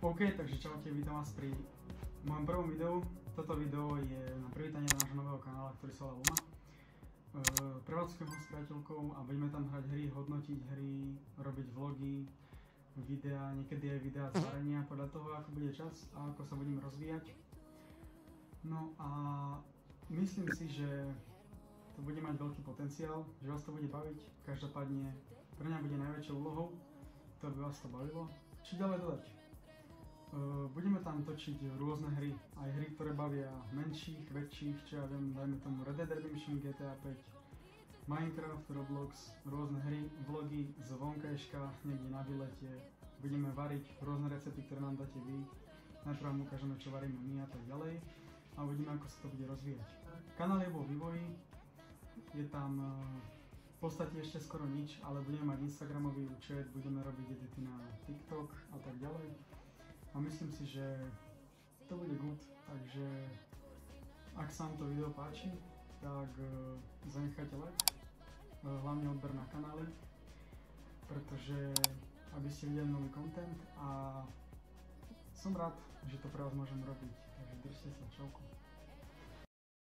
OK, takže čaute, vítam vás pri mojom prvom videu. Toto video je na privítanie do nášho nového kanála, ktorý sa volá Luna. Prevádzkujem ho s priateľkou a budeme tam hrať hry, hodnotiť hry, robiť vlogy, videá, niekedy aj videá z varenia, podľa toho, ako bude čas a ako sa budeme rozvíjať. No a myslím si, že to bude mať veľký potenciál, že vás to bude baviť. Každopádne pre mňa bude najväčšou úlohou, to by vás to bavilo. Čo ďalej dodať? Budeme tam točiť rôzne hry, aj hry, ktoré bavia menších, väčších, čo ja viem, dajme tomu Red Dead Redemption, GTA 5, Minecraft, Roblox, rôzne hry, vlogy z vonkajška, niekde na výlete. Budeme variť rôzne recepty, ktoré nám dáte vy. Najprv vám ukážeme, čo varíme my a tak ďalej. A uvidíme, ako sa to bude rozvíjať. Kanál je vo vývoji, je tam v podstate ešte skoro nič, ale budeme mať Instagramový účet, budeme robiť edity na TikTok a tak ďalej. A myslím si, že to bude good, takže ak sa vám to video páči, tak zanechajte like, hlavne odber na kanály, pretože aby ste videli nový content a som rád, že to pre vás môžem robiť, takže držte sa, čauko.